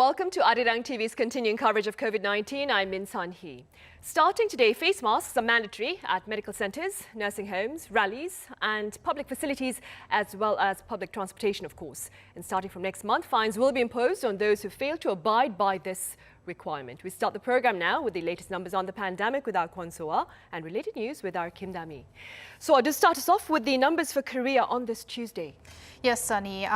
Welcome to Arirang TV's continuing coverage of COVID-19. I'm Min San-hee. Starting today, face masks are mandatory at medical centres, nursing homes, rallies and public facilities, as well as public transportation, of course. And starting from next month, fines will be imposed on those who fail to abide by this requirement. We start the program now with the latest numbers on the pandemic with our Kwon So-ah and related news with our Kim Dami. So to start us off with the numbers for Korea on this Tuesday. Yes, Sunny.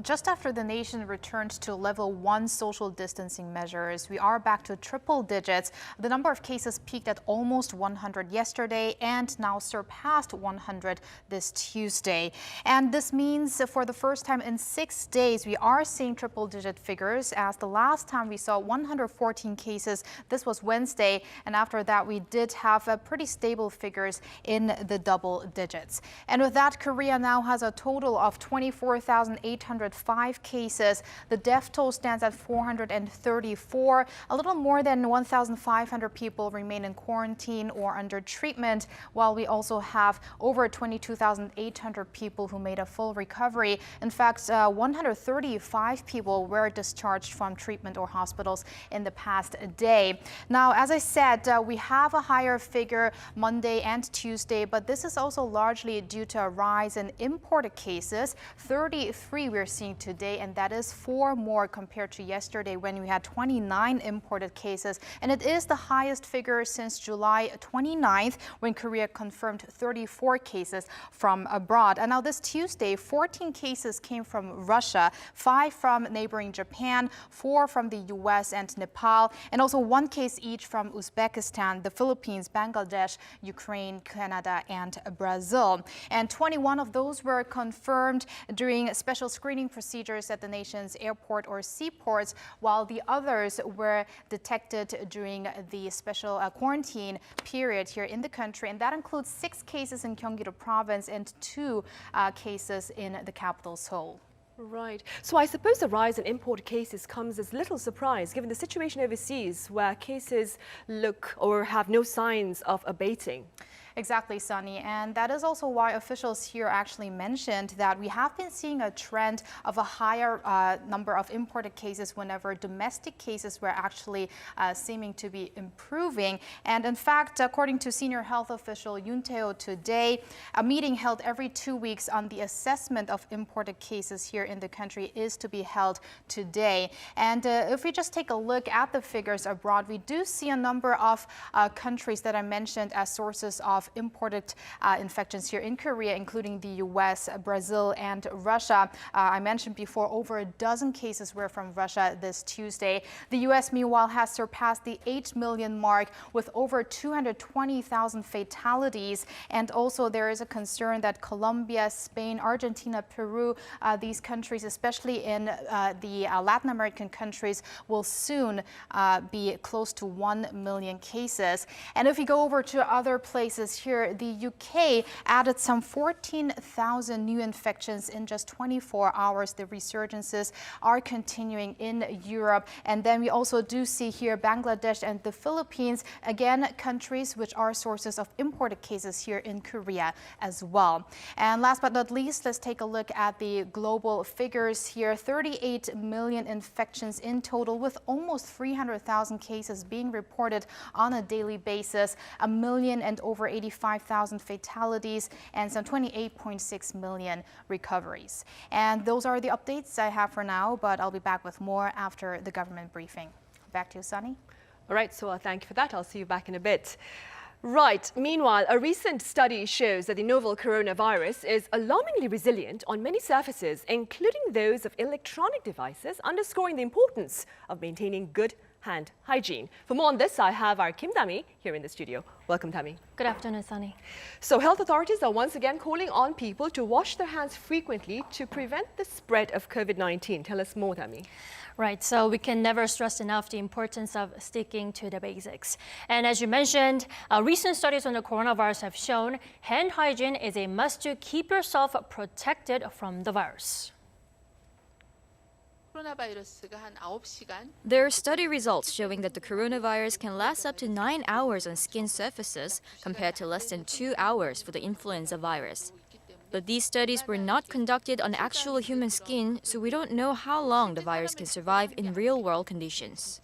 Just after the nation returned to level 1 social distancing measures, we are back to triple digits. The number of cases peaked at almost 100 yesterday and now surpassed 100 this Tuesday. And this means for the first time in 6 days, we are seeing triple digit figures, as the last time we saw 114 cases, this was Wednesday. And after that, we did have pretty stable figures in the double digits. And with that, Korea now has a total of 24,805 cases. The death toll stands at 434. A little more than 1,500 people remain in quarantine or under treatment, while we also have over 22,800 people who made a full recovery. In fact, 135 people were discharged from treatment or hospitals in the past day. Now, as I said, we have a higher figure Monday and Tuesday, but this is also largely due to a rise in imported cases. 33 we're seeing today, and that is 4 more compared to yesterday when we had 29 imported cases. And it is the highest figure since July 29th, when Korea confirmed 34 cases from abroad. And now this Tuesday, 14 cases came from Russia, 5 from neighboring Japan, 4 from the US and Nepal, and also 1 case each from Uzbekistan, the Philippines, Bangladesh, Ukraine, Canada, and Brazil. And 21 of those were confirmed during special screening procedures at the nation's airport or seaports, while the others were detected during the special quarantine period here in the country. And that includes 6 cases in Gyeonggi-do province and 2 cases in the capital, Seoul. Right. So I suppose the rise in imported cases comes as little surprise, given the situation overseas where cases look or have no signs of abating. Exactly, Sunny. And that is also why officials here actually mentioned that we have been seeing a trend of a higher number of imported cases whenever domestic cases were actually seeming to be improving. And in fact, according to senior health official Yoon Tae-ho today, a meeting held every 2 weeks on the assessment of imported cases here in the country is to be held today. And if we just take a look at the figures abroad, we do see a number of countries that I mentioned as sources of imported infections here in Korea, including the US, Brazil, and Russia. I mentioned before, over a dozen cases were from Russia this Tuesday. The US, meanwhile, has surpassed the 8 million mark with over 220,000 fatalities. And also there is a concern that Colombia, Spain, Argentina, Peru, these countries, especially in the Latin American countries, will soon be close to 1 million cases. And if we go over to other places here, the UK added some 14,000 new infections in just 24 hours. The resurgences are continuing in Europe. And then we also do see here Bangladesh and the Philippines, again, countries which are sources of imported cases here in Korea as well. And last but not least, let's take a look at the global figures here. 38 million infections in total, with almost 300,000 cases being reported on a daily basis, 1 million and over 85,000 fatalities, and some 28.6 million recoveries. And those are the updates I have for now, but I'll be back with more after the government briefing. Back to you, Sunny. All right, so thank you for that. I'll see you back in a bit. Right. Meanwhile, a recent study shows that the novel coronavirus is alarmingly resilient on many surfaces, including those of electronic devices, underscoring the importance of maintaining good hand hygiene. For more on this, I have our Kim Dami here in the studio. Welcome, Dami. Good afternoon, Sunny. So health authorities are once again calling on people to wash their hands frequently to prevent the spread of COVID-19. Tell us more, Dami. Right, so we can never stress enough the importance of sticking to the basics. And as you mentioned, recent studies on the coronavirus have shown hand hygiene is a must to keep yourself protected from the virus. There are study results showing that the coronavirus can last up to 9 hours on skin surfaces compared to less than 2 hours for the influenza virus. But these studies were not conducted on actual human skin, so we don't know how long the virus can survive in real-world conditions.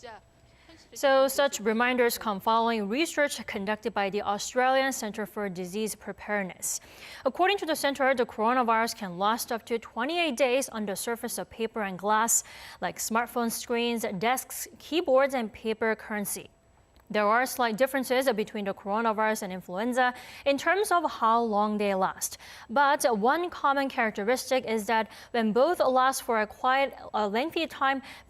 So such reminders come following research conducted by the Australian Centre for Disease Preparedness. According to the center, the coronavirus can last up to 28 days on the surface of paper and glass, like smartphone screens, desks, keyboards, and paper currency. There are slight differences between the coronavirus and influenza in terms of how long they last. But one common characteristic is that when both last for a lengthy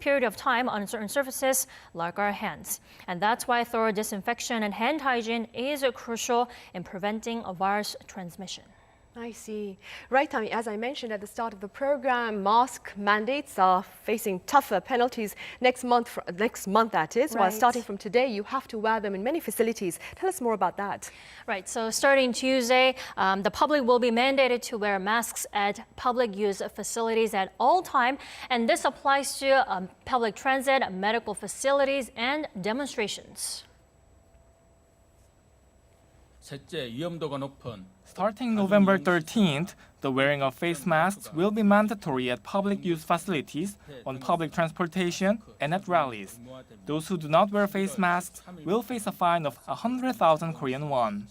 period of time on certain surfaces, like our hands. And that's why thorough disinfection and hand hygiene is crucial in preventing a virus transmission. I see. Right, Tommy, as I mentioned at the start of the program, mask mandates are facing tougher penalties next month, that is. While starting from today, you have to wear them in many facilities. Tell us more about that. Right, so starting Tuesday, the public will be mandated to wear masks at public use facilities at all time. And this applies to public transit, medical facilities, and demonstrations. Starting November 13th, the wearing of face masks will be mandatory at public use facilities, on public transportation, and at rallies. Those who do not wear face masks will face a fine of 100,000 Korean won.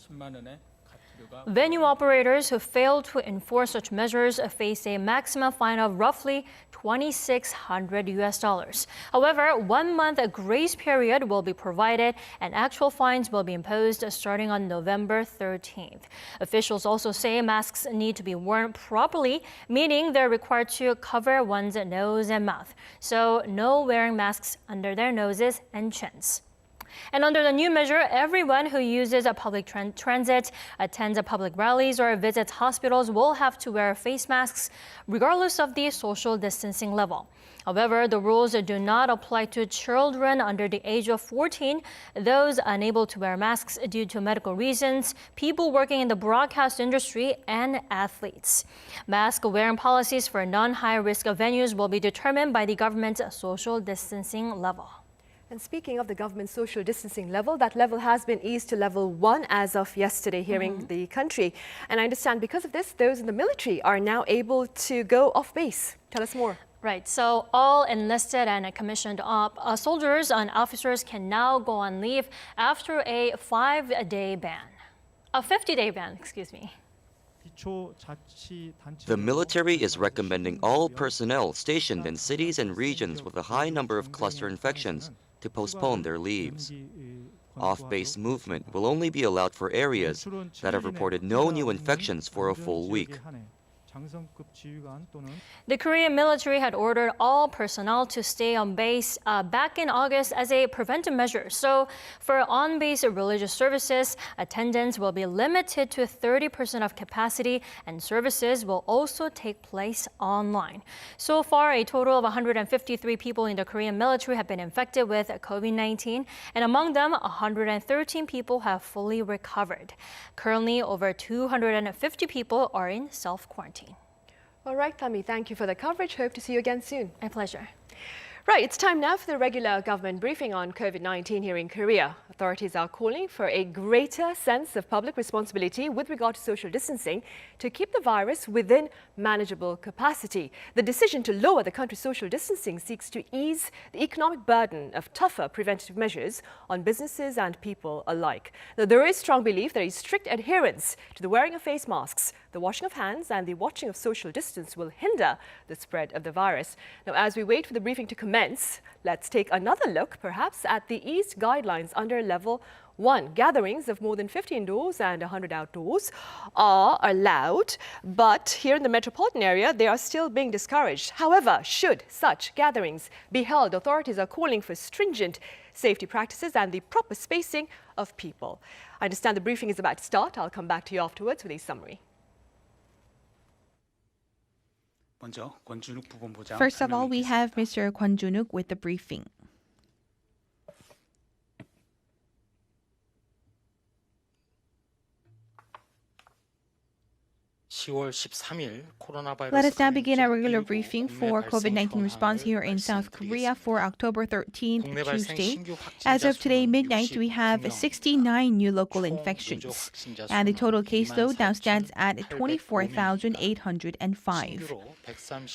Venue operators who fail to enforce such measures face a maximum fine of roughly $2,600. However, 1 month grace period will be provided and actual fines will be imposed starting on November 13th. Officials also say masks need to be worn properly, meaning they're required to cover one's nose and mouth. So no wearing masks under their noses and chins. And under the new measure, everyone who uses a public transit, attends public rallies, or visits hospitals will have to wear face masks, regardless of the social distancing level. However, the rules do not apply to children under the age of 14, those unable to wear masks due to medical reasons, people working in the broadcast industry, and athletes. Mask wearing policies for non-high-risk venues will be determined by the government's social distancing level. And speaking of the government's social distancing level, that level has been eased to level 1 as of yesterday here in the country. And I understand because of this, those in the military are now able to go off base. Tell us more. Right, so all enlisted and commissioned soldiers and officers can now go on leave after a 50-day ban, excuse me. The military is recommending all personnel stationed in cities and regions with a high number of cluster infections to postpone their leaves. Off-base movement will only be allowed for areas that have reported no new infections for a full week. The Korean military had ordered all personnel to stay on base back in August as a preventive measure. So for on-base religious services, attendance will be limited to 30% of capacity and services will also take place online. So far, a total of 153 people in the Korean military have been infected with COVID-19, and among them, 113 people have fully recovered. Currently, over 250 people are in self-quarantine. All right, Tami, thank you for the coverage. Hope to see you again soon. My pleasure. Right, it's time now for the regular government briefing on COVID-19 here in Korea. Authorities are calling for a greater sense of public responsibility with regard to social distancing to keep the virus within manageable capacity. The decision to lower the country's social distancing seeks to ease the economic burden of tougher preventative measures on businesses and people alike. Now, there is strong belief that a strict adherence to the wearing of face masks, the washing of hands and the watching of social distance will hinder the spread of the virus. Now, as we wait for the briefing to commence, let's take another look, perhaps, at the eased guidelines under Level 1. Gatherings of more than 50 indoors and 100 outdoors are allowed, but here in the metropolitan area, they are still being discouraged. However, should such gatherings be held, authorities are calling for stringent safety practices and the proper spacing of people. I understand the briefing is about to start. I'll come back to you afterwards with a summary. First of all, we have Mr. Kwon Junuk with the briefing. Let us now begin our regular briefing for COVID-19 response here in South Korea for October 13th, Tuesday. As of today, midnight, we have 69 new local infections, and the total caseload now stands at 24,805.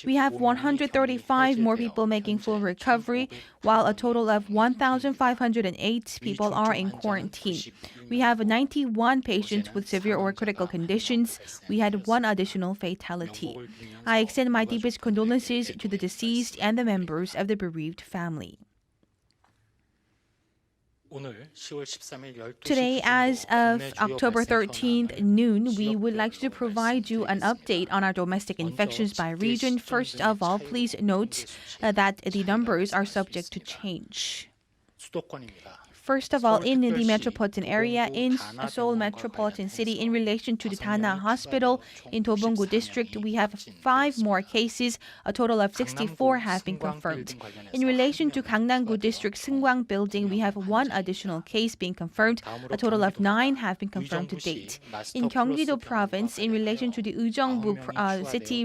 We have 135 more people making full recovery, while a total of 1,508 people are in quarantine. We have 91 patients with severe or critical conditions. We had one additional fatality. I extend my deepest condolences to the deceased and the members of the bereaved family. Today, as of October 13th noon, we would like to provide you an update on our domestic infections by region. First of all, please note that the numbers are subject to change. First of all, in the metropolitan area, in Seoul Metropolitan City, in relation to the Dana Hospital in Dobong-gu District, we have 5 more cases. A total of 64 have been confirmed. In relation to Gangnam-gu District Seungwang Building, we have 1 additional case being confirmed. A total of 9 have been confirmed to date. In Gyeonggi-do Province, in relation to the Ujeongbu City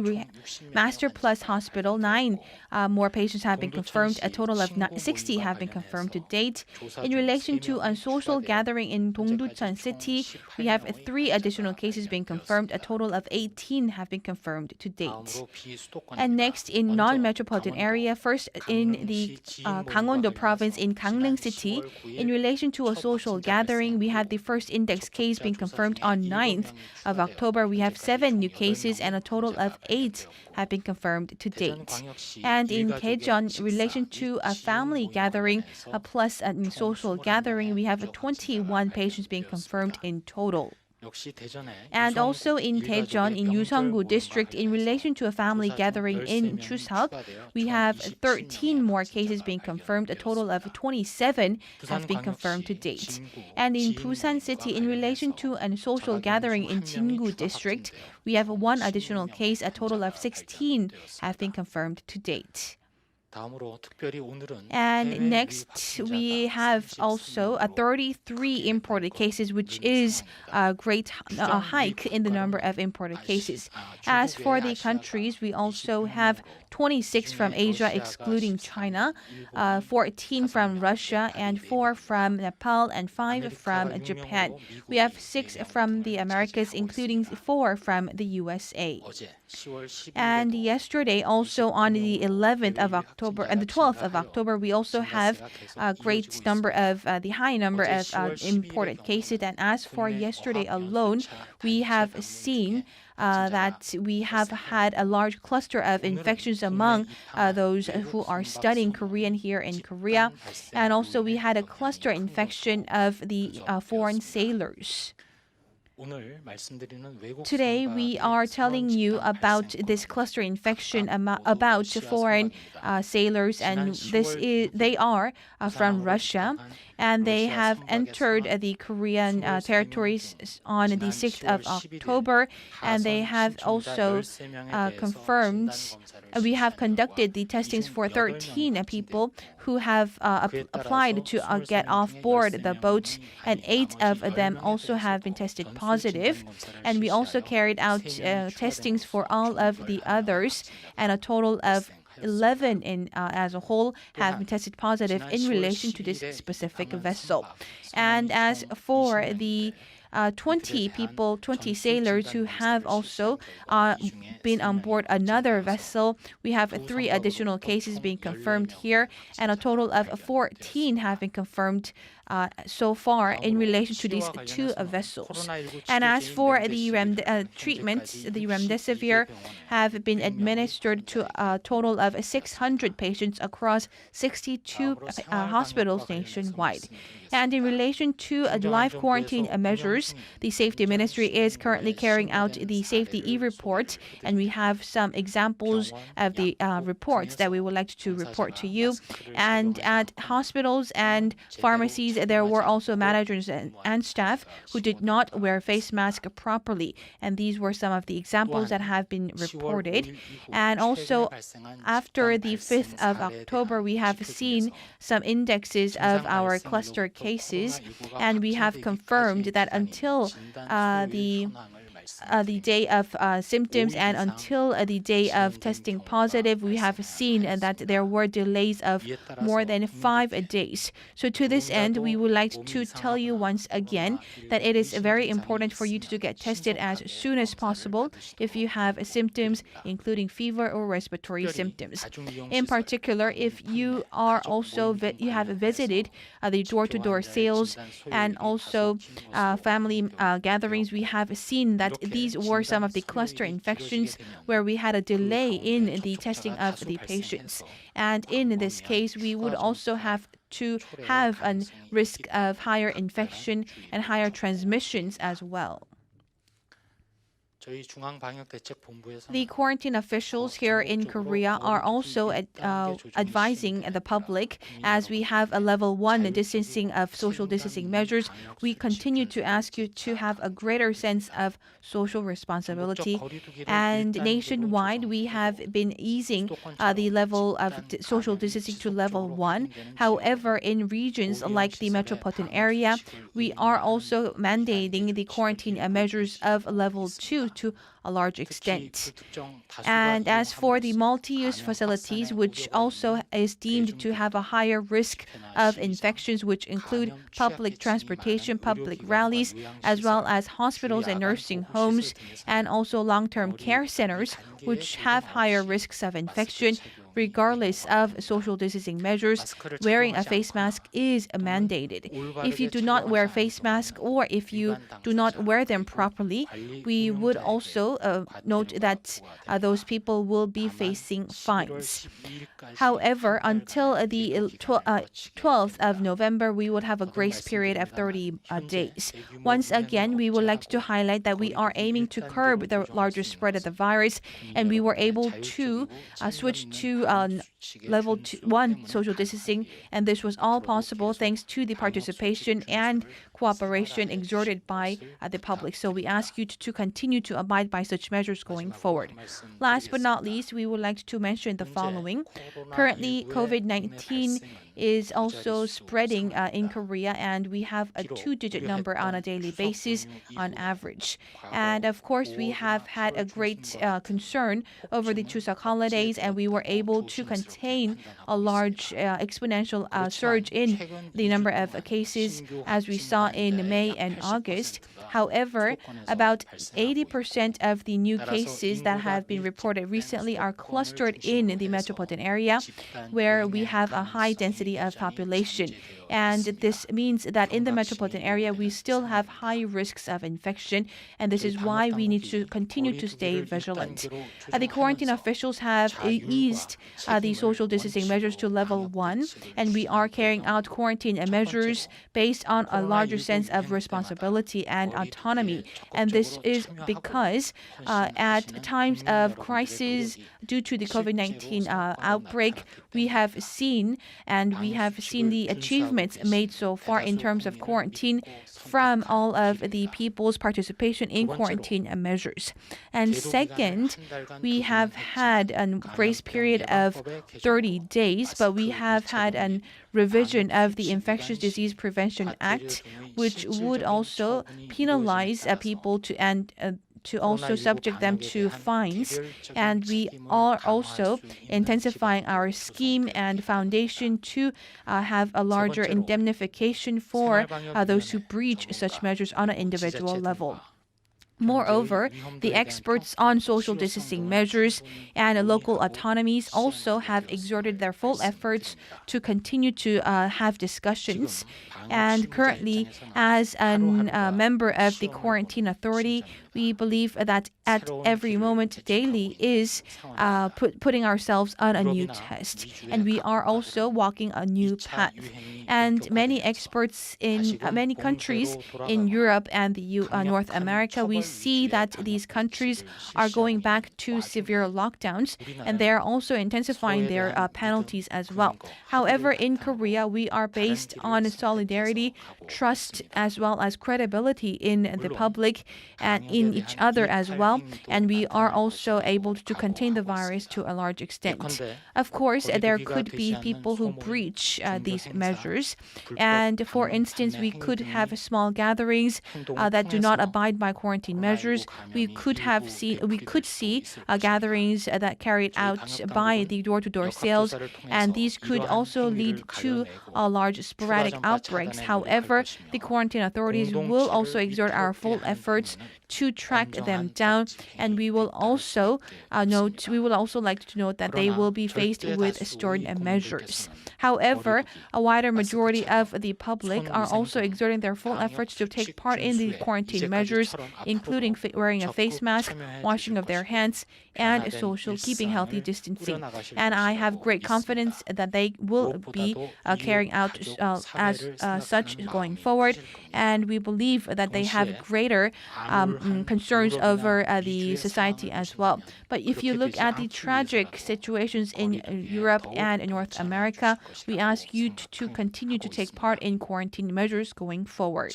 Master Plus Hospital, 9 more patients have been confirmed. A total of 60 have been confirmed to date. In relation to a social gathering in Dongducheon City, we have 3 additional cases being confirmed. A total of 18 have been confirmed to date. And next, in non-metropolitan area, first in the Gangwon-do Province in Gangneung City, in relation to a social gathering, we had the first index case being confirmed on 9th of October. We have 7 new cases and a total of 8 have been confirmed to date. And in Daejeon, in relation to a family gathering plus a social gathering, we have 21 patients being confirmed in total. And also in Daejeon, in Yuseong-gu District, in relation to a family gathering in Chuseok, we have 13 more cases being confirmed. A total of 27 have been confirmed to date. And in Busan City, in relation to a social gathering in Jingu District, we have 1 additional case. A total of 16 have been confirmed to date. And next, we have also 33 imported cases, which is a great hike in the number of imported cases. As for the countries, we also have 26 from Asia, excluding China, 14 from Russia, and 4 from Nepal, and 5 from Japan. We have 6 from the Americas, including 4 from the USA. And yesterday, also on the 11th of October and the 12th of October, we also have a great number of the high number of imported cases. And as for yesterday alone, we have seen that we have had a large cluster of infections among those who are studying Korean here in Korea. And also we had a cluster infection of the foreign sailors. Today, we are telling you about this cluster infection about foreign sailors, and they are from Russia, and they have entered the Korean territories on the 6th of October, and they have also confirmed. We have conducted the testings for 13 people who have applied to get off board the boat, and 8 of them also have been tested positive. And we also carried out testings for all of the others, and a total of 11 as a whole have been tested positive in relation to this specific vessel. And as for the 20 sailors who have also been on board another vessel, we have 3 additional cases being confirmed here, and a total of 14 have been confirmed so far in relation to these 2 vessels. And as for the treatment, the remdesivir have been administered to a total of 600 patients across 62 hospitals nationwide. And in relation to live quarantine measures, the Safety Ministry is currently carrying out the safety e-report, and we have some examples of the reports that we would like to report to you. And at hospitals and pharmacies, there were also managers and staff who did not wear face masks properly, and these were some of the examples that have been reported. And also, after the 5th of October, we have seen some indexes of our cluster cases, and we have confirmed that until the the day of symptoms and until the day of testing positive, we have seen that there were delays of more than 5 days. So to this end, we would like to tell you once again that it is very important for you to get tested as soon as possible if you have symptoms, including fever or respiratory symptoms. In particular, if you are also you have visited the door-to-door sales and also family gatherings, we have seen that these were some of the cluster infections where we had a delay in the testing of the patients. And in this case, we would also have to have a risk of higher infection and higher transmissions as well. The quarantine officials here in Korea are also advising the public, as we have a level 1 distancing of social distancing measures, we continue to ask you to have a greater sense of social responsibility. And nationwide, we have been easing the level of social distancing to level 1. However, in regions like the metropolitan area, we are also mandating the quarantine measures of level 2 to a large extent. And as for the multi-use facilities, which also is deemed to have a higher risk of infections, which include public transportation, public rallies, as well as hospitals and nursing homes, and also long-term care centers, which have higher risks of infection, regardless of social distancing measures, wearing a face mask is mandated. If you do not wear face mask or if you do not wear them properly, we would also note that those people will be facing fines. However, until the 12th of November, we would have a grace period of 30 days. Once again, we would like to highlight that we are aiming to curb the larger spread of the virus, and we were able to switch to level 1 social distancing, and this was all possible thanks to the participation and cooperation exerted by the public. So we ask you to continue to abide by such measures going forward. Last but not least, we would like to mention the following. Currently, COVID-19 is also spreading in Korea, and we have a 2-digit number on a daily basis on average. And of course, we have had a great concern over the Chuseok holidays, and we were able to contain a large exponential surge in the number of cases as we saw in May and August. However, about 80% of the new cases that have been reported recently are clustered in the metropolitan area, where we have a high density of population. And this means that in the metropolitan area, we still have high risks of infection, and this is why we need to continue to stay vigilant. The quarantine officials have eased the social distancing measures to level 1, and we are carrying out quarantine measures based on a larger sense of responsibility and autonomy. And this is because at times of crisis due to the COVID-19 outbreak, we have seen the achievements made so far in terms of quarantine from all of the people's participation in quarantine measures. And second, we have had a grace period of 30 days, but we have had a revision of the Infectious Disease Prevention Act, which would also penalize people to also subject them to fines. And we are also intensifying our scheme and foundation to have a larger indemnification for those who breach such measures on an individual level. Moreover, the experts on social distancing measures and local autonomies also have exerted their full efforts to continue to have discussions. And currently, as a member of the quarantine authority, we believe that at every moment daily is putting ourselves on a new test. And we are also walking a new path. And many experts in many countries in Europe and the North America, we see that these countries are going back to severe lockdowns, and they are also intensifying their penalties as well. However, in Korea, we are based on solidarity, trust, as well as credibility in the public and in each other as well, and we are also able to contain the virus to a large extent. Of course, there could be people who breach these measures, and for instance, we could have small gatherings that do not abide by quarantine measures, we could see gatherings that carried out by the door-to-door sales, and these could also lead to large sporadic outbreaks. However, the quarantine authorities will also exert our full efforts to track them down, and we will also like to note that they will be faced with stern measures. However, a wider majority of the public are also exerting their full efforts to take part in the quarantine measures, including wearing a face mask, washing of their hands, and keeping healthy distancing. And I have great confidence that they will be carrying out as such going forward. And we believe that they have greater concerns over the society as well. But if you look at the tragic situations in Europe and in North America, we ask you to continue to take part in quarantine measures going forward.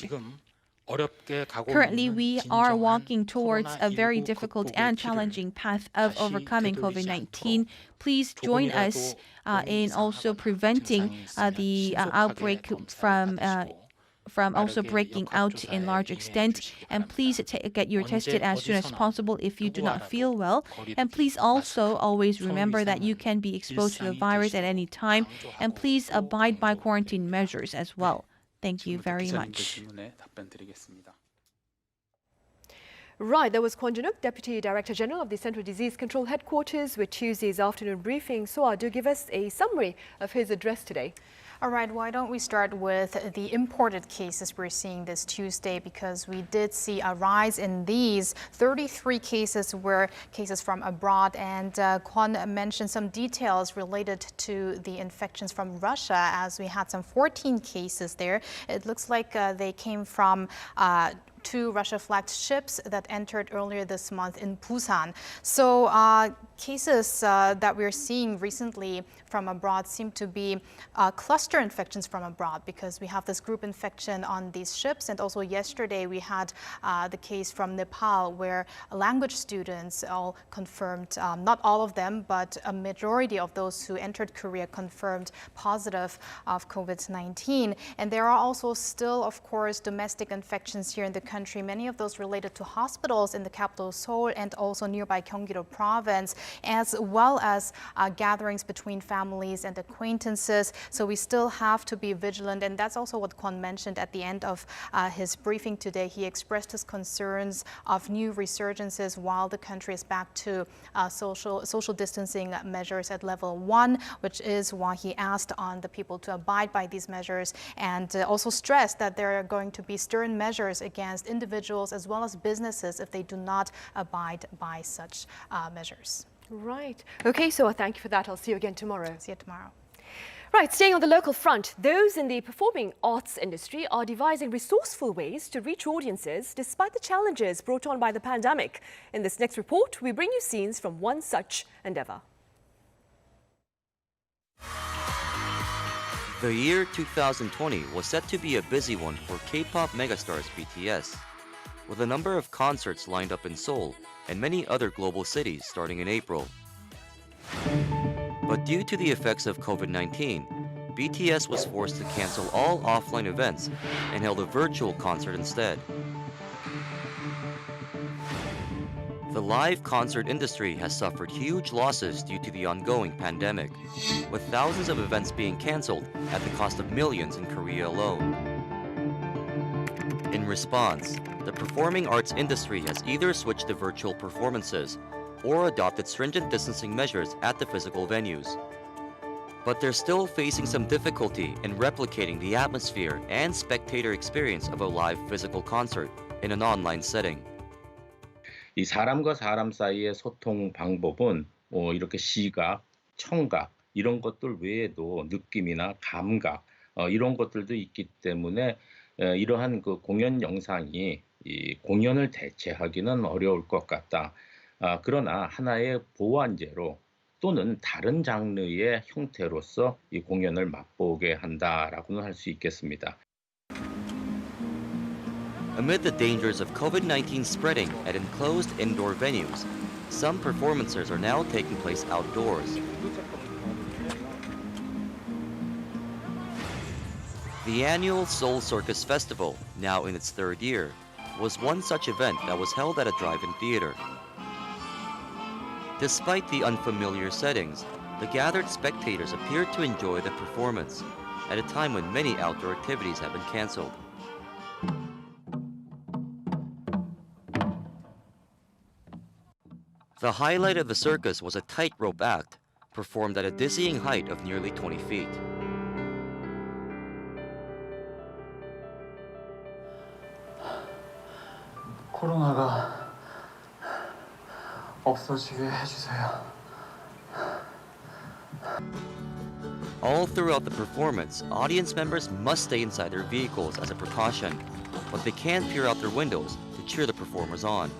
Currently, we are walking towards a very difficult and challenging path of overcoming COVID-19. Please join us in also preventing the outbreak from also breaking out in large extent. And please get your tested as soon as possible if you do not feel well. And please also always remember that you can be exposed to the virus at any time. And please abide by quarantine measures as well. Thank you very much. Right, that was Kwon Jun-wook, Deputy Director General of the Central Disease Control Headquarters, with Tuesday's afternoon briefing. So, do give us a summary of his address today. All right, why don't we start with the imported cases we're seeing this Tuesday, because we did see a rise in these. 33 cases were cases from abroad, and Kwon mentioned some details related to the infections from Russia, as we had some 14 cases there. It looks like they came from 2 Russia-flagged ships that entered earlier this month in Busan. So cases that we're seeing recently from abroad seem to be cluster infections from abroad, because we have this group infection on these ships. And also yesterday we had the case from Nepal, where language students all confirmed, not all of them, but a majority of those who entered Korea confirmed positive of COVID-19. And there are also still, of course, domestic infections here in the country, many of those related to hospitals in the capital Seoul and also nearby Gyeonggi-do province, as well as gatherings between families and acquaintances. So we still have to be vigilant, and that's also what Kwon mentioned at the end of his briefing today. He expressed his concerns of new resurgences while the country is back to social distancing measures at level 1, which is why he asked on the people to abide by these measures, and also stressed that there are going to be stern measures against individuals as well as businesses if they do not abide by such measures. Right. Okay, so thank you for that. I'll see you again tomorrow. See you tomorrow. Right, staying on the local front, those in the performing arts industry are devising resourceful ways to reach audiences despite the challenges brought on by the pandemic. In this next report, we bring you scenes from one such endeavor. The year 2020 was set to be a busy one for K-pop megastars BTS, with a number of concerts lined up in Seoul and many other global cities starting in April. But due to the effects of COVID-19, BTS was forced to cancel all offline events and held a virtual concert instead. The live concert industry has suffered huge losses due to the ongoing pandemic, with thousands of events being cancelled at the cost of millions in Korea alone. In response, the performing arts industry has either switched to virtual performances or adopted stringent distancing measures at the physical venues. But they're still facing some difficulty in replicating the atmosphere and spectator experience of a live physical concert in an online setting. 이 사람과 사람 사이의 소통 방법은 이렇게 시각, 청각 이런 것들 외에도 느낌이나 감각 이런 것들도 있기 때문에 이러한 그 공연 영상이 이 공연을 대체하기는 어려울 것 같다. 그러나 하나의 보완제로 또는 다른 장르의 형태로서 이 공연을 맛보게 한다라고는 할 수 있겠습니다. Amid the dangers of COVID-19 spreading at enclosed indoor venues, some performances are now taking place outdoors. The annual Seoul Circus Festival, now in its 3rd year, was one such event that was held at a drive-in theater. Despite the unfamiliar settings, the gathered spectators appeared to enjoy the performance at a time when many outdoor activities have been canceled. The highlight of the circus was a tightrope act performed at a dizzying height of nearly 20 feet. 코로나가 없어지게 해주세요. All throughout the performance, audience members must stay inside their vehicles as a precaution, but they can peer out their windows to cheer the performers on.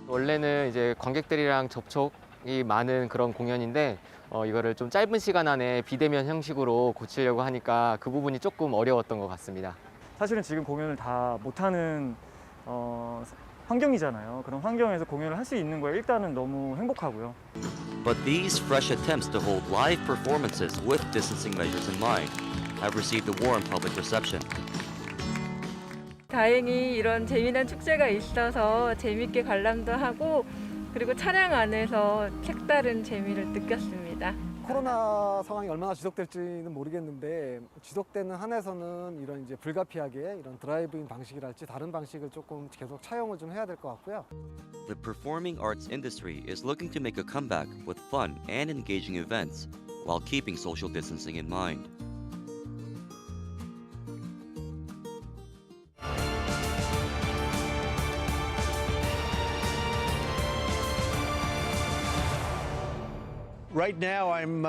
원래는 이제 관객들이랑 접촉이 많은 그런 공연인데 이거를 좀 짧은 시간 안에 비대면 형식으로 고치려고 하니까 그 부분이 조금 어려웠던 것 같습니다. 사실은 지금 공연을 다 못하는 환경이잖아요. 그런 환경에서 공연을 할 수 있는 거에 일단은 너무 행복하고요. But these fresh attempts to hold live performances with distancing measures in mind have received a warm public reception. 다행히 이런 재미난 축제가 있어서 재밌게 관람도 하고 그리고 차량 안에서 색다른 재미를 느꼈습니다. 코로나 상황이 얼마나 지속될지는 모르겠는데 지속되는 한에서는 이런 이제 불가피하게 이런 드라이브인 방식이랄지 다른 방식을 조금 계속 차용을 좀 해야 될 것 같고요. The performing arts industry is looking to make a comeback with fun and engaging events while keeping social distancing in mind. Right now, I'm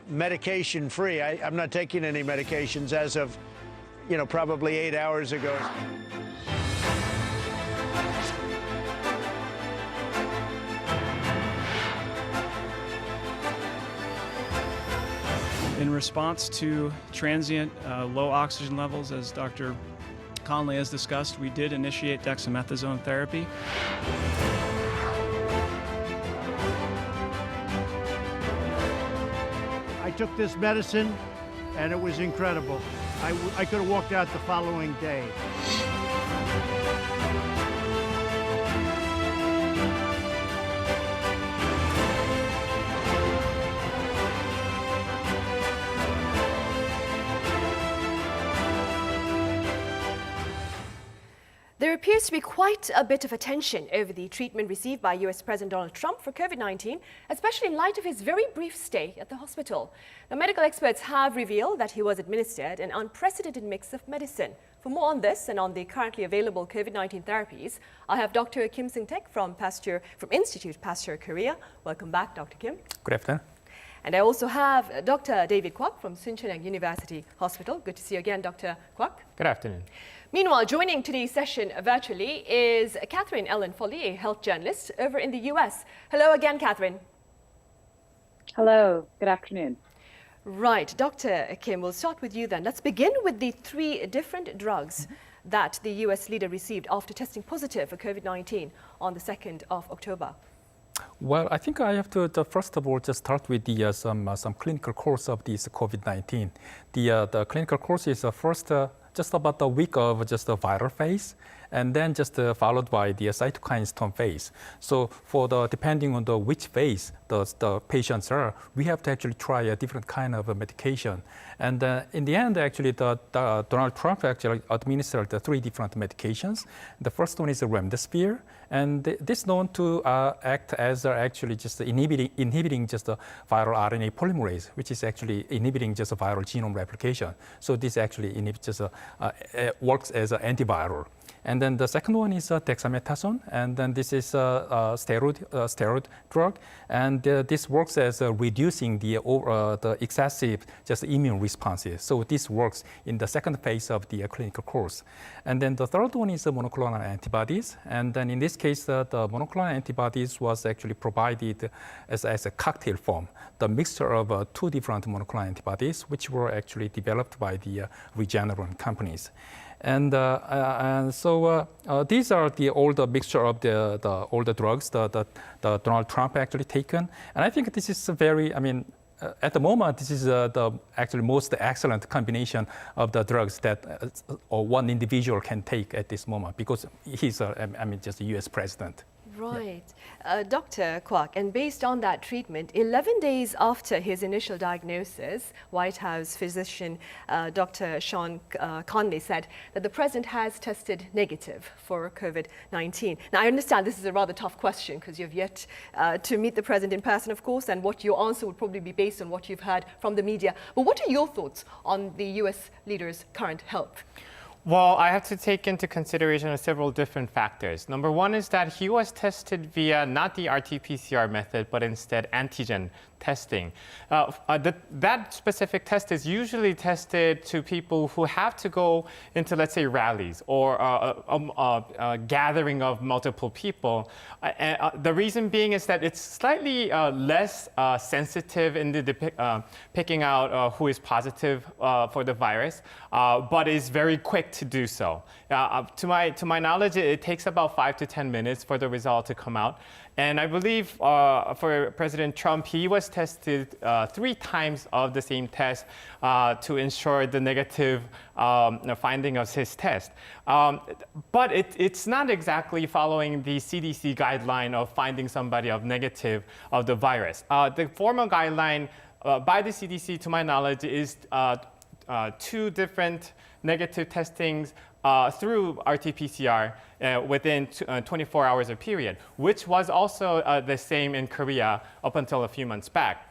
medication free. I'm not taking any medications as of, probably 8 hours ago. In response to transient low oxygen levels, as Dr. Conley has discussed, we did initiate dexamethasone therapy. I took this medicine, and it was incredible. I could have walked out the following day. There appears to be quite a bit of attention over the treatment received by US President Donald Trump for COVID-19, especially in light of his very brief stay at the hospital. Now, medical experts have revealed that he was administered an unprecedented mix of medicine. For more on this and on the currently available COVID-19 therapies, I have Dr. Kim Seung-taek from Institute Pasteur Korea. Welcome back, Dr. Kim. Good afternoon. And I also have Dr. David Kwok from Soonchuneng University Hospital. Good to see you again, Dr. Kwok. Good afternoon. Meanwhile, joining today's session virtually is Catherine Ellen Foley, a health journalist over in the US. Hello again, Catherine. Hello, good afternoon. Right, Dr. Kim, we'll start with you then. Let's begin with the 3 different drugs that the US leader received after testing positive for COVID-19 on the 2nd of October. Well, I think I have to first of all just start with the some clinical course of this COVID-19. The clinical course is first just about a week of just the viral phase, and then just followed by the cytokine storm phase. So for depending on which phase the patients are, we have to actually try a different kind of a medication. And in the end, actually, Donald Trump actually administered 3 different medications. The first one is remdesivir, and this is known to act as actually just inhibiting just the viral RNA polymerase, which is actually inhibiting just a viral genome replication. So this actually inhibits just works as an antiviral. And then the second one is dexamethasone, and then this is a steroid drug, and this works as reducing the excessive just immune responses. So this works in the second phase of the clinical course. And then the third one is monoclonal antibodies, and then in this case, the monoclonal antibodies was actually provided as a cocktail form, the mixture of 2 different monoclonal antibodies, which were actually developed by the Regeneron companies. And so these are all the mixture of all the drugs that Donald Trump actually taken. And I think this is very, at the moment, this is the actually most excellent combination of the drugs that one individual can take at this moment because he's, just a U.S. president. Right. Dr. Kwok, and based on that treatment, 11 days after his initial diagnosis, White House physician Dr. Sean Conley said that the president has tested negative for COVID-19. Now, I understand this is a rather tough question because you've yet to meet the president in person, of course, and what your answer would probably be based on what you've heard from the media. But what are your thoughts on the U.S. leader's current health? Well, I have to take into consideration several different factors. Number one is that he was tested via not the RT-PCR method, but instead antigen testing. That specific test is usually tested to people who have to go into, let's say, rallies or a gathering of multiple people. The reason being is that it's slightly less sensitive in the picking out who is positive for the virus, but is very quick to do so. To my knowledge, it takes about 5 to 10 minutes for the result to come out. And I believe for President Trump, he was tested 3 times of the same test to ensure the negative finding of his test. But it's not exactly following the CDC guideline of finding somebody of negative of the virus. The formal guideline by the CDC, to my knowledge, is 2 different negative testings through RT-PCR within 24 hours of period, which was also the same in Korea up until a few months back.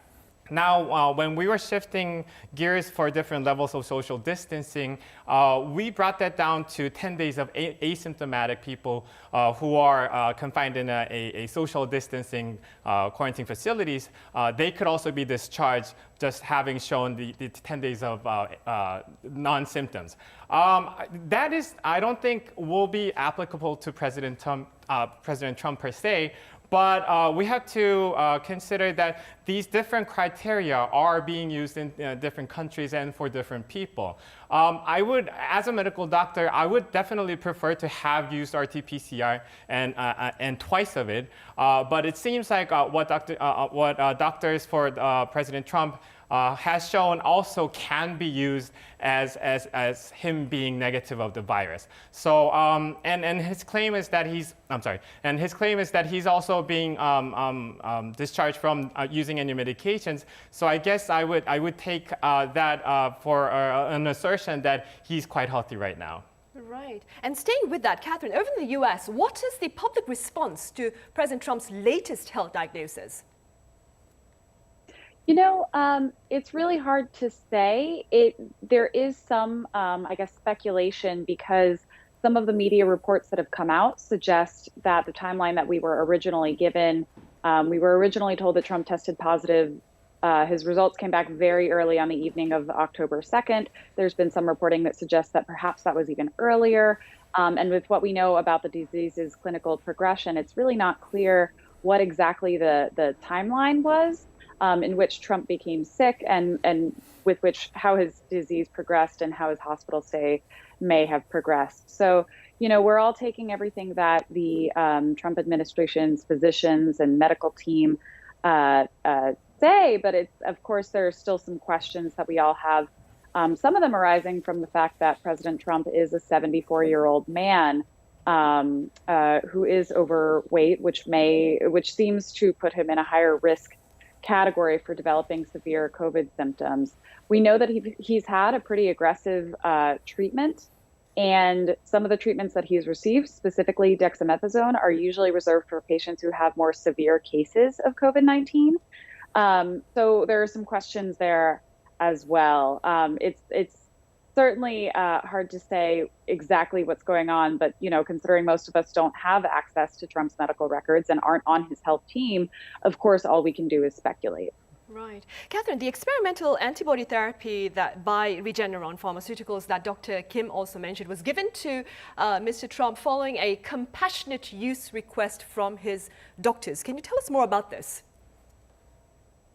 Now, when we were shifting gears for different levels of social distancing, we brought that down to 10 days of asymptomatic people who are confined in a social distancing quarantine facilities. They could also be discharged just having shown the 10 days of non-symptoms. That is, I don't think, will be applicable to President Trump per se. But we have to consider that these different criteria are being used in different countries and for different people. I would, as a medical doctor, I would definitely prefer to have used RT-PCR and twice of it. But it seems like what doctors for President Trump has shown also can be used as him being negative of the virus. So and his claim is that he's also being discharged from using any medications. So I guess I would take that for an assertion that he's quite healthy right now. Right. And staying with that, Catherine, over in the US, what is the public response to President Trump's latest health diagnosis? You know, it's really hard to say. There is some, speculation because some of the media reports that have come out suggest that the timeline that we were originally given, we were originally told that Trump tested positive. His results came back very early on the evening of October 2nd. There's been some reporting that suggests that perhaps that was even earlier. And with what we know about the disease's clinical progression, it's really not clear what exactly the timeline was. In which Trump became sick and with which how his disease progressed and how his hospital stay may have progressed. So, you know, we're all taking everything that the Trump administration's physicians and medical team say, but it's, of course, there are still some questions that we all have. Some of them arising from the fact that President Trump is a 74-year-old man who is overweight, which seems to put him in a higher risk category for developing severe COVID symptoms. We know that he's had a pretty aggressive treatment, and some of the treatments that he's received, specifically dexamethasone, are usually reserved for patients who have more severe cases of COVID-19. So there are some questions there as well. It's certainly hard to say exactly what's going on, but you know, considering most of us don't have access to Trump's medical records and aren't on his health team, of course, all we can do is speculate. Right. Catherine, the experimental antibody therapy that by Regeneron Pharmaceuticals that Dr. Kim also mentioned was given to Mr. Trump following a compassionate use request from his doctors. Can you tell us more about this?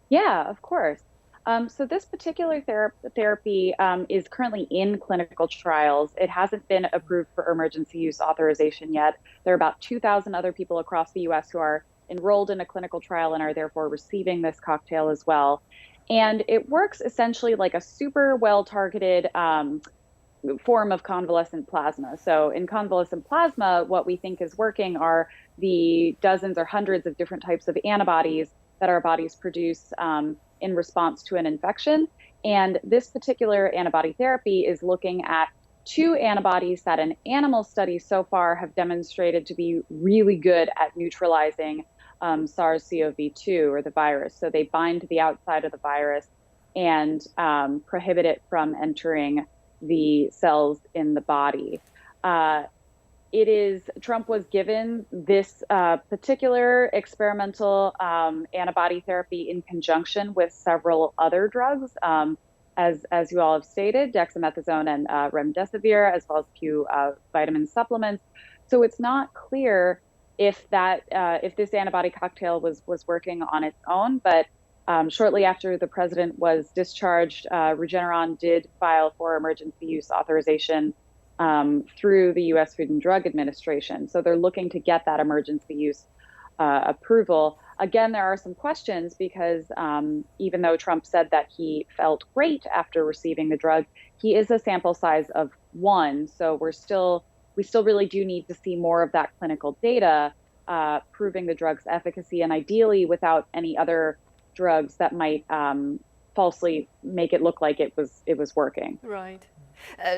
Yeah, of course. So this particular therapy is currently in clinical trials. It hasn't been approved for emergency use authorization yet. There are about 2,000 other people across the U.S. who are enrolled in a clinical trial and are therefore receiving this cocktail as well. And it works essentially like a super well-targeted form of convalescent plasma. So in convalescent plasma, what we think is working are the dozens or hundreds of different types of antibodies that our bodies produce in response to an infection. And this particular antibody therapy is looking at 2 antibodies that in animal studies so far have demonstrated to be really good at neutralizing SARS-CoV-2 or the virus. So they bind to the outside of the virus and prohibit it from entering the cells in the body. Trump was given this particular experimental antibody therapy in conjunction with several other drugs, as you all have stated, dexamethasone and remdesivir, as well as a few vitamin supplements. So it's not clear if this antibody cocktail was working on its own, but shortly after the president was discharged, Regeneron did file for emergency use authorization through the U.S. Food and Drug Administration. So they're looking to get that emergency use approval. Again, there are some questions because even though Trump said that he felt great after receiving the drug, he is a sample size of 1. So we still really do need to see more of that clinical data proving the drug's efficacy, and ideally without any other drugs that might falsely make it look like it was working. Right.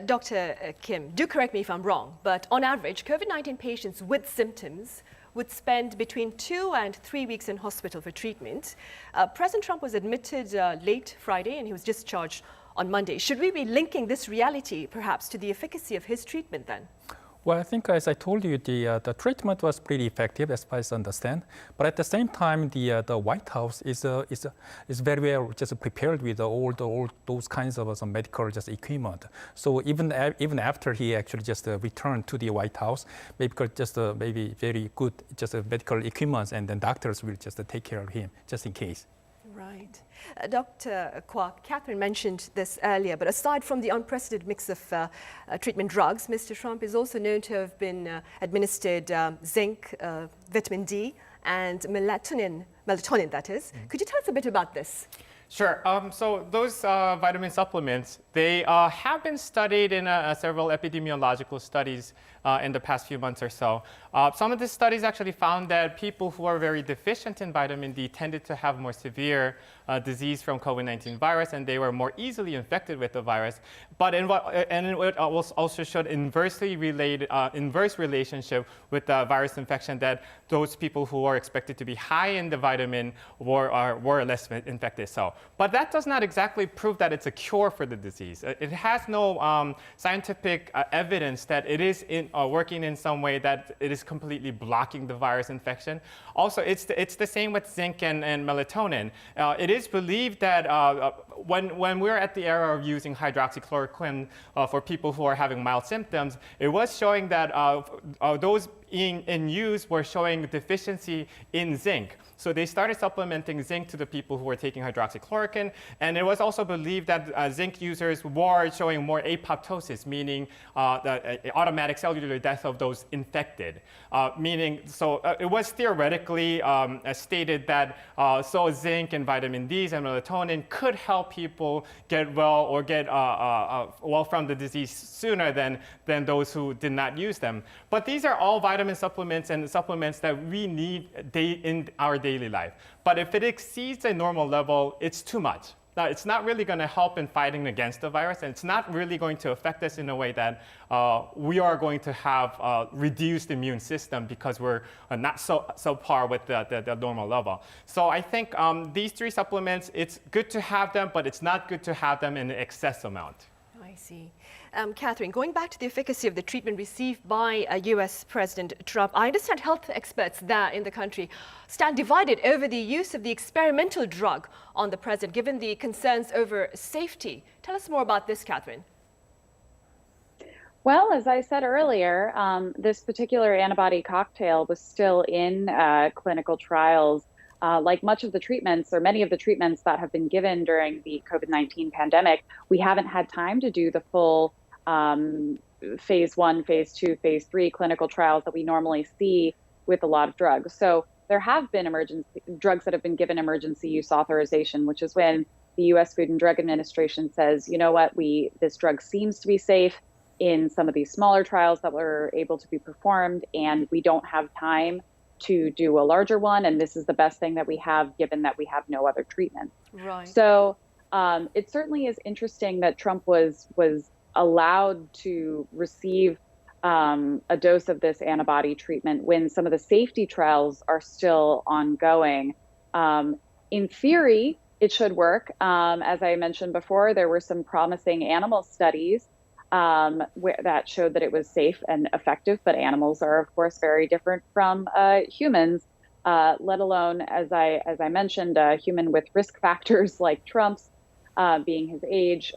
Dr. Kim, do correct me if I'm wrong, but on average, COVID-19 patients with symptoms would spend between 2 and 3 weeks in hospital for treatment. President Trump was admitted late Friday and he was discharged on Monday. Should we be linking this reality perhaps to the efficacy of his treatment then? Well, I think, as I told you, the treatment was pretty effective, as far as I understand. But at the same time, the White House is very well just prepared with all those kinds of some medical equipment. So even after he actually just returned to the White House, maybe very good medical equipment, and then doctors will just take care of him just in case. Right. Dr. Kwok, Catherine mentioned this earlier, but aside from the unprecedented mix of treatment drugs, Mr. Trump is also known to have been administered zinc, vitamin D, and melatonin that is. Could you tell us a bit about this? Sure. So those vitamin supplements, they have been studied in several epidemiological studies in the past few months or so. Some of the studies actually found that people who are very deficient in vitamin D tended to have more severe disease from COVID-19 virus, and they were more easily infected with the virus. But it also showed inverse relationship with the virus infection, that those people who are expected to be high in the vitamin were less infected. But that does not exactly prove that it's a cure for the disease. It has no scientific evidence that it is working in some way that it is completely blocking the virus infection. Also, it's the same with zinc and melatonin. It is believed that when we're at the era of using hydroxychloroquine for people who are having mild symptoms, it was showing that those in use were showing deficiency in zinc. So they started supplementing zinc to the people who were taking hydroxychloroquine, and it was also believed that zinc users were showing more apoptosis, meaning the automatic cellular death of those infected. It was theoretically stated that zinc and vitamin Ds and melatonin could help people get well or get well from the disease sooner than those who did not use them. But these are all vitamin supplements and supplements that we need in our daily life. But if it exceeds a normal level, it's too much. Now, it's not really going to help in fighting against the virus, and it's not really going to affect us in a way that we are going to have a reduced immune system because we're not so par with the normal level. So I think these 3 supplements, it's good to have them, but it's not good to have them in an excess amount. I see. Catherine, going back to the efficacy of the treatment received by US President Trump, I understand health experts there in the country stand divided over the use of the experimental drug on the president, given the concerns over safety. Tell us more about this, Catherine. Well, as I said earlier, this particular antibody cocktail was still in clinical trials. Like much of the treatments, or many of the treatments that have been given during the COVID-19 pandemic, we haven't had time to do the full phase 1, phase 2, phase 3 clinical trials that we normally see with a lot of drugs. So there have been drugs that have been given emergency use authorization, which is when the U.S. Food and Drug Administration says, you know what, this drug seems to be safe in some of these smaller trials that were able to be performed, and we don't have time to do a larger one, and this is the best thing that we have, given that we have no other treatment. Right. So it certainly is interesting that Trump was allowed to receive a dose of this antibody treatment when some of the safety trials are still ongoing. In theory, it should work. As I mentioned before, there were some promising animal studies that showed that it was safe and effective, but animals are, of course, very different from humans, let alone, as I mentioned, a human with risk factors like Trump's, being his age,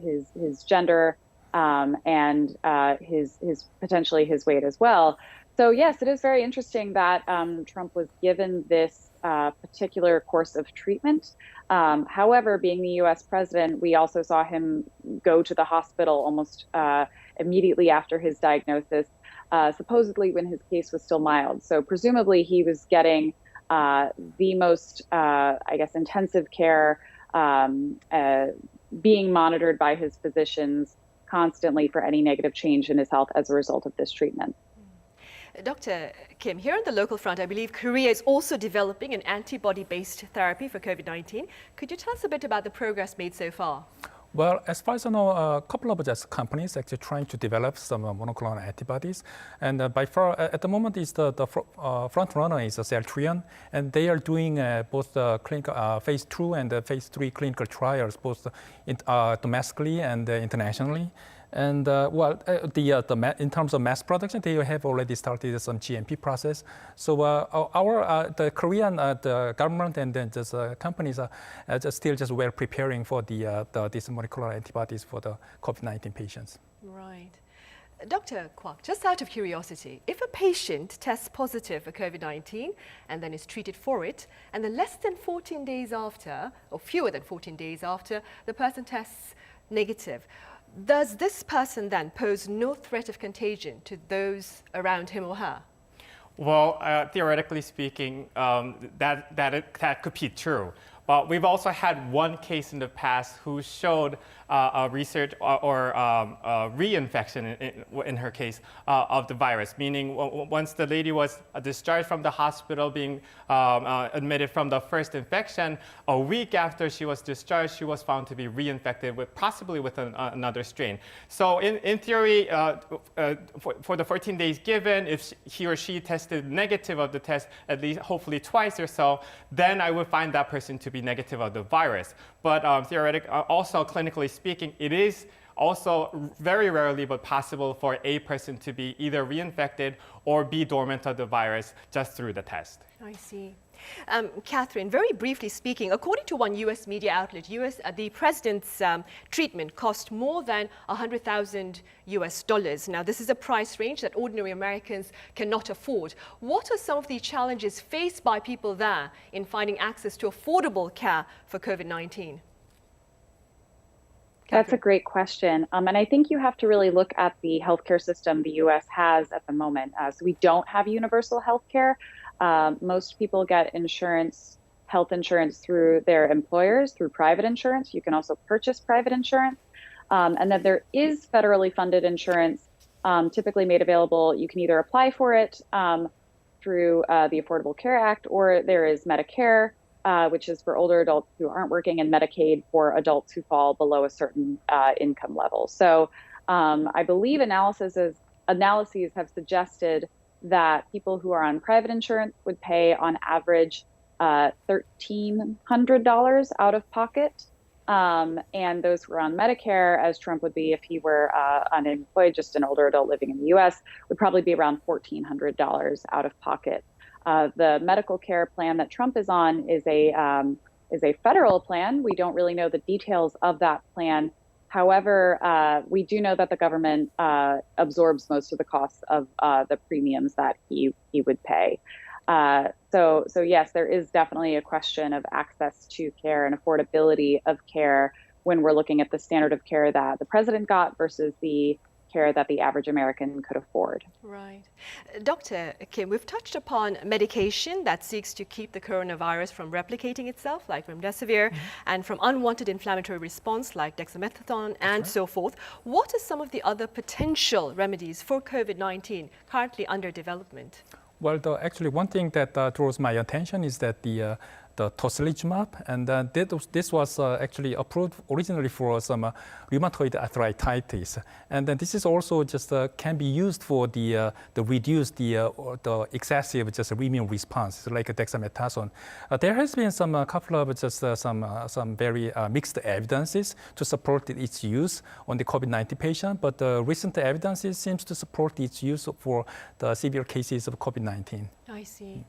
his gender, and his potentially his weight as well. So yes, it is very interesting that Trump was given this particular course of treatment. However, being the U.S. president, we also saw him go to the hospital almost immediately after his diagnosis, supposedly when his case was still mild. So presumably he was getting the most, intensive care, being monitored by his physicians constantly for any negative change in his health as a result of this treatment. Dr. Kim, here on the local front, I believe Korea is also developing an antibody-based therapy for COVID-19. Could you tell us a bit about the progress made so far? Well, as far as I know, a couple of just companies actually trying to develop some monoclonal antibodies. And by far, at the moment, is the front runner is Celltrion, and they are doing both the clinical phase 2 and the phase 3 clinical trials, both domestically and internationally. And in terms of mass production, they have already started some GMP process. So the Korean the government and then just companies are still just well preparing for these molecular antibodies for the COVID-19 patients. Right. Dr. Kwak, just out of curiosity, if a patient tests positive for COVID-19 and then is treated for it, and then less than 14 days after, or fewer than 14 days after, the person tests negative, does this person then pose no threat of contagion to those around him or her? Well, theoretically speaking, that could be true. But we've also had one case in the past who showed a research or reinfection in her case of the virus, meaning once the lady was discharged from the hospital, being admitted from the first infection, a week after she was discharged, she was found to be reinfected possibly with another strain. So in theory, for the 14 days given, if he or she tested negative of the test, at least hopefully twice or so, then I would find that person to be negative of the virus. But also clinically speaking, it is also very rarely but possible for a person to be either reinfected or be dormant of the virus just through the test. I see. Catherine, very briefly speaking, according to one U.S. media outlet, the president's treatment cost more than $100,000. Now, this is a price range that ordinary Americans cannot afford. What are some of the challenges faced by people there in finding access to affordable care for COVID-19? That's a great question. And I think you have to really look at the healthcare system the U.S. has at the moment. So we don't have universal healthcare. Most people get health insurance through their employers, through private insurance. You can also purchase private insurance. And then there is federally funded insurance typically made available. You can either apply for it through the Affordable Care Act, or there is Medicare, which is for older adults who aren't working, and Medicaid for adults who fall below a certain income level. So I believe analyses have suggested that people who are on private insurance would pay on average $1,300 out of pocket. And those who are on Medicare, as Trump would be if he were unemployed, just an older adult living in the U.S., would probably be around $1,400 out of pocket. The medical care plan that Trump is on is a federal plan. We don't really know the details of that plan. However, we do know that the government absorbs most of the costs of the premiums that he would pay. So yes, there is definitely a question of access to care and affordability of care when we're looking at the standard of care that the president got versus the care that the average American could afford. Right. Dr. Kim, we've touched upon medication that seeks to keep the coronavirus from replicating itself, like remdesivir, and from unwanted inflammatory response, like dexamethasone, and so forth. What are some of the other potential remedies for COVID-19 currently under development? Well, actually, one thing that draws my attention is that the tocilizumab, and this was actually approved originally for some rheumatoid arthritis, and then this is also just can be used for the reduce the excessive just immune response, like dexamethasone. There has been some couple of just some very mixed evidences to support its use on the COVID-19 patient, but the recent evidences seems to support its use for the severe cases of COVID-19. I see.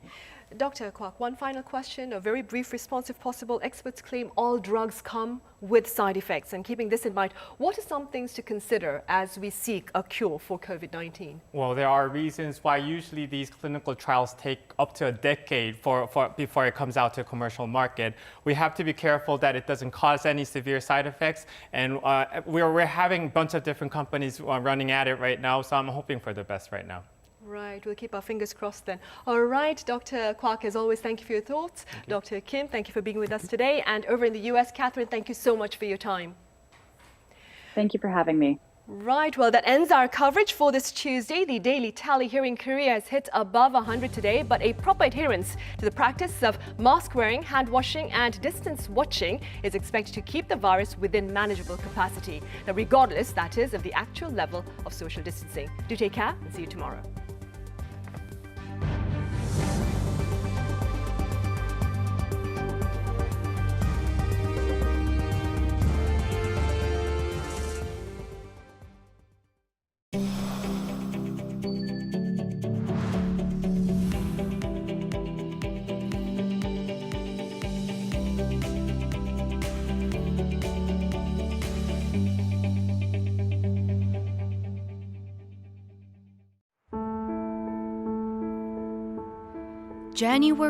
Dr. Kwak, one final question, a very brief response if possible. Experts claim all drugs come with side effects. And keeping this in mind, what are some things to consider as we seek a cure for COVID-19? Well, there are reasons why usually these clinical trials take up to a decade before it comes out to a commercial market. We have to be careful that it doesn't cause any severe side effects. And we're having a bunch of different companies running at it right now, so I'm hoping for the best right now. Right, we'll keep our fingers crossed then. All right, Dr. Kwak, as always, thank you for your thoughts. Dr. Kim, thank you for being with us today. And over in the US, Catherine, thank you so much for your time. Thank you for having me. Right, well, that ends our coverage for this Tuesday. The daily tally here in Korea has hit above 100 today, but a proper adherence to the practice of mask wearing, hand washing and distance watching is expected to keep the virus within manageable capacity. Now, regardless, that is, of the actual level of social distancing. Do take care and see you tomorrow. January